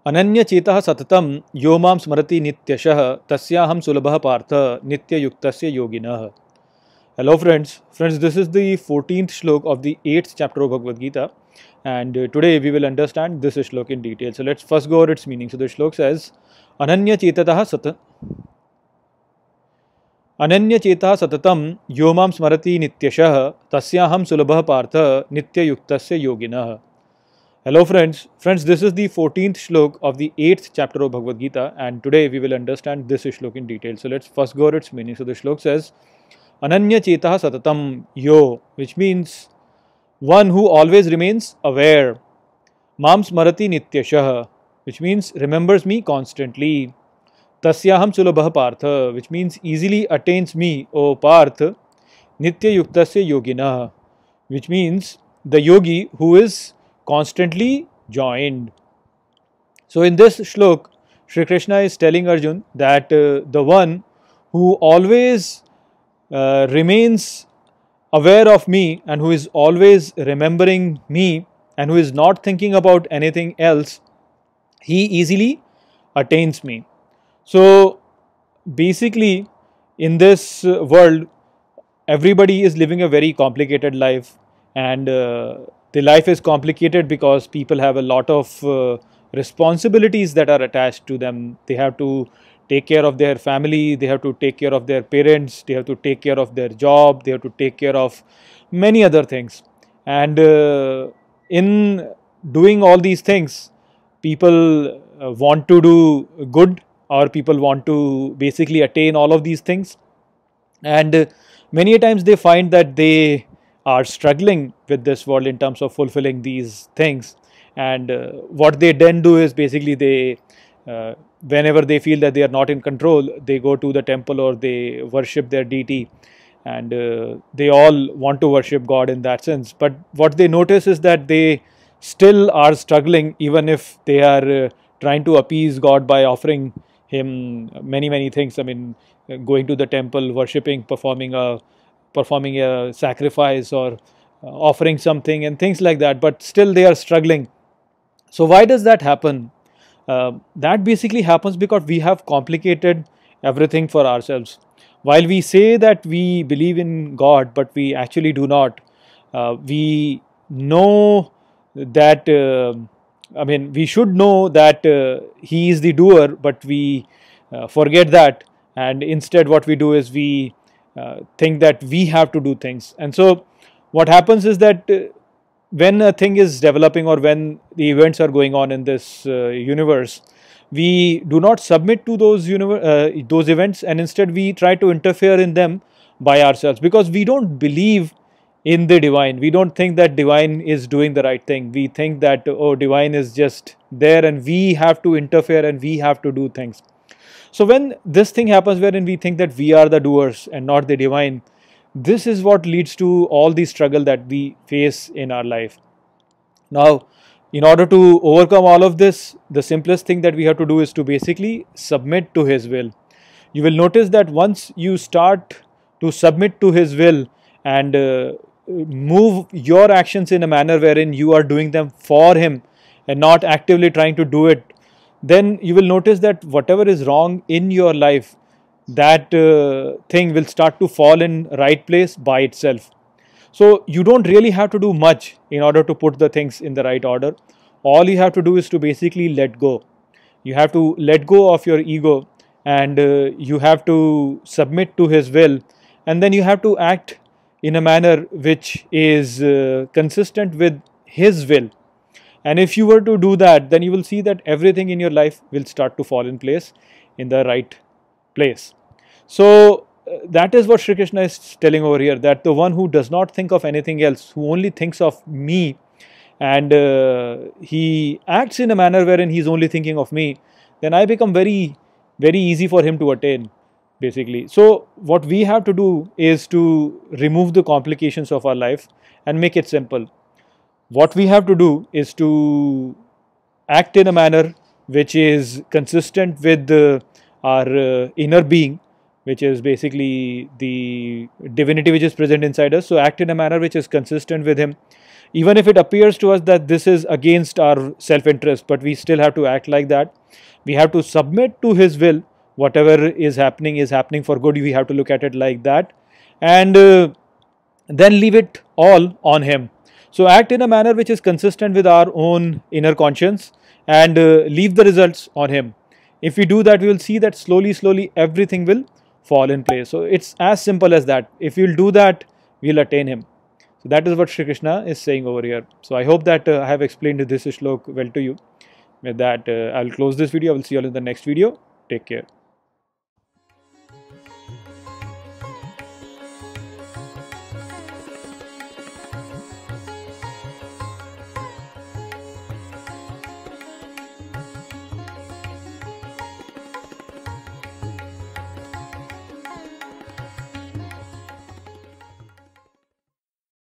अनन्य चेतः सततं यो मां स्मरति नित्यशः तस्याहं सुलभः पार्थ नित्ययुक्तस्य योगिनः. Hello friends, this is the 14th shlok of the 8th chapter of Bhagavad Gita, and today we will understand this shlok in detail. So let's first go over its meaning. So the shlok says, Ananya Chetatah Satatam Yomam Smarati Nityashah Tasyaham Sulabha Partha Nityayuktasya Yoginah. Hello friends, this is the 14th shlok of the 8th chapter of Bhagavad Gita, and today we will understand this shlok in detail. So let's first go over its meaning. So the shlok says, Ananya Chetah Satatam Yo, which means one who always remains aware. Mam Smarati Nityashah, which means remembers me constantly. Tasyaham Sulabha Partha, which means easily attains me, O Parth. Nitya Yuktasya Yogina, which means the yogi who is constantly joined. So in this shlok, Shri Krishna is telling Arjun that the one who always remains aware of me and who is always remembering me and who is not thinking about anything else, he easily attains me. So basically in this world, everybody is living a very complicated life, and the life is complicated because people have a lot of responsibilities that are attached to them. They have to take care of their family, they have to take care of their parents, they have to take care of their job, they have to take care of many other things. And in doing all these things, people want to do good, or people want to basically attain all of these things. And many times they find that they are struggling with this world in terms of fulfilling these things. And what they then do is basically they whenever they feel that they are not in control, they go to the temple or they worship their deity, and they all want to worship God in that sense. But what they notice is that they still are struggling, even if they are trying to appease God by offering him many things. I mean, going to the temple, worshipping, performing a sacrifice, or offering something and things like that, but still they are struggling. So why does that happen? That basically happens because we have complicated everything for ourselves. While we say that we believe in God, but we actually do not. We know that, we should know that He is the doer, but we forget that, and instead what we do is we think that we have to do things. And so what happens is that when a thing is developing, or when the events are going on in this universe, we do not submit to those events, and instead we try to interfere in them by ourselves, because we don't believe in the divine. We don't think that divine is doing the right thing. We think that, oh, divine is just there and we have to interfere and we have to do things. So when this thing happens wherein we think that we are the doers and not the divine, this is what leads to all the struggle that we face in our life. Now, in order to overcome all of this, the simplest thing that we have to do is to basically submit to His will. You will notice that once you start to submit to His will and move your actions in a manner wherein you are doing them for Him and not actively trying to do it, then you will notice that whatever is wrong in your life, that thing will start to fall in right place by itself. So you don't really have to do much in order to put the things in the right order. All you have to do is to basically let go. You have to let go of your ego, and you have to submit to His will, and then you have to act in a manner which is consistent with His will. And if you were to do that, then you will see that everything in your life will start to fall in place in the right place. So that is what Shri Krishna is telling over here, that the one who does not think of anything else, who only thinks of me, and he acts in a manner wherein he is only thinking of me, then I become very easy for him to attain, basically. So what we have to do is to remove the complications of our life and make it simple. What we have to do is to act in a manner which is consistent with our inner being, which is basically the divinity which is present inside us. So act in a manner which is consistent with Him. even if it appears to us that this is against our self-interest, but we still have to act like that. We have to submit to his will. Whatever is happening for good. We have to look at it like that, and then leave it all on him. So act in a manner which is consistent with our own inner conscience, and leave the results on him. If we do that, we will see that slowly everything will fall in place. So it's as simple as that. If we will do that, we will attain him. So that is what Shri Krishna is saying over here. So I hope that I have explained this shlok well to you. With that, I will close this video. I will see you all in the next video. Take care.